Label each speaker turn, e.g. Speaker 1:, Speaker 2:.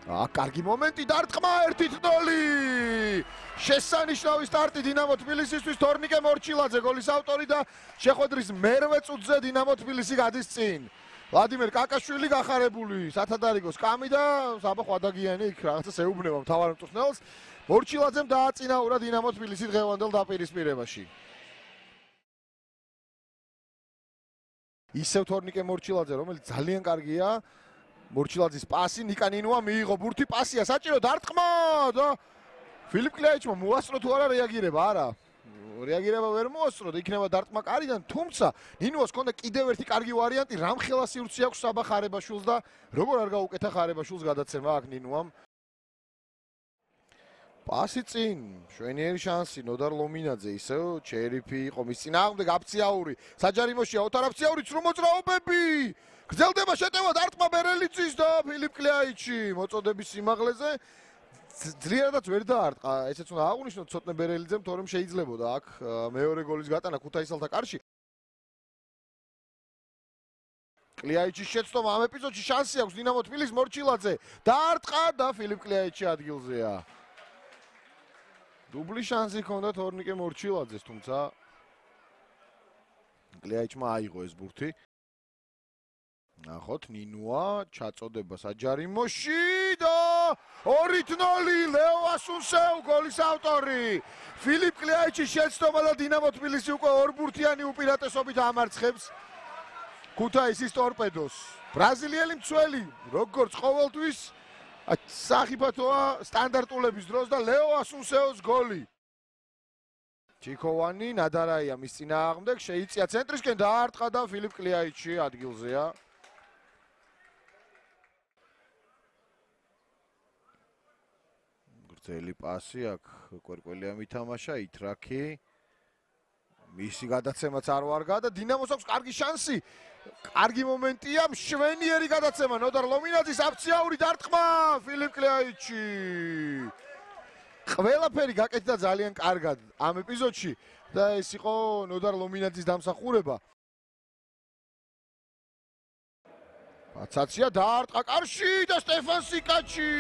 Speaker 1: კარგი მომენტი დარტყმა 1-0. შესანიშნავი სტარტი დინამო თბილისისთვის. თორნიკე მორჩილაძე გოლის ავტორი და შეხვედრის მერვე წუთზე დინამო თბილისი გადის წინ. ვლადიმერ კაკაშვილი გახარებული სათადარიგოს კამი და საბა ხვადაგიანი იქ რაღაცას ეუბნება მთავარ მწვრთნელს. მორჩილაძემ დააწინაურა დინამო თბილისი დღევანდელ დაპირისპირებაში. ისევ თორნიკე მორჩილაძე, რომელიც ძალიან კარგია. მორჩილაძის პასი ნიკანინოა მიიღო ბურთი, პასია საჭირო დარტყმა და ფილიპ კლიაიჩმა მოასწრო თუ არა რეაგირება, არა. რეაგირება ვერ მოასწრო და იქნება დარტყმა კარიდან, თუმცა ნინუას ჰქონდა კიდევ ერთი კარგი ვარიანტი, რამხელა სივრცე აქვს საბა ხარებაშვილს და როგორ არ გაუკეთა ხარებაშვილს გადაცემა აქ ნინუამ. პასი წინ, შვენიერი შანსი, ნოდარ ლომინაძე ისევ ჩერიფი იყო მის წინააღმდეგ აფციაური, საჯარიმოშია ოთარ აფციაური ცრუ მოძრაობები. გრძელდება შეტევა დარტყმა ბერელიძის და ფილიპ კლიაიჩი მოწოდების სიმაღლეზე ძლიერადაც ვერ დაარტყა. ესეც უნდა აღვნიშნოთ ცოტნე ბერელიძემ, თორემ შეიძლებოდა აქ მეორე გოლის გატანა ქუთაისელთა კარში. კლიაიჩის შეცდომა ამ ეპიზოდში შანსი აქვს დინამო თბილისს. მორჩილაძე დაარტყა და ფილიპ კლიაიჩი ადგილზეა. დუბლი შანსი ჰქონდა თორნიკე მორჩილაძეს, თუმცა კლიაიჩმა აიღო ეს ბურთი. ნახოთ ნინუა ჩაწოდება საჯარიმოში და 2-0 ლეო ასუნსეუ გოლის ავტორი. ფილიპ კლიაიჩის შეცდომა და დინამო თბილისი უკვე ორბურთიანი უპირატესობით ამარცხებს ქუთაისის ტორპედოს. ბრაზილიელი მცველი როგორც ყოველთვის სახიფათოა სტანდარტულების დროს და ლეო ასუნსეუს გოლი. ჩიქოვანი ნადარაია მის წინააღმდეგ შეიწია ცენტრისკენ დაარტყა და ფილიპ კლიაიჩი ადგილზეა. გრძელი პასი აქ კვერკველია მითამაშა იტრაკი. მისი გადაცემაც არ ვარგა და დინამოს აქვს კარგი შანსი. კარგი მომენტია, მშვენიერი გადაცემა ნოდარ ლომინაძის აფციაური დარტყმა ფილიპ კლიაიჩი. ყველაფერი გაკეთდა ძალიან კარგად ამ ეპიზოდში და ეს იყო ნოდარ ლომინაძის დამსახურება. პაცაცია დაარტყა კარში და სტეფან სიკაჩი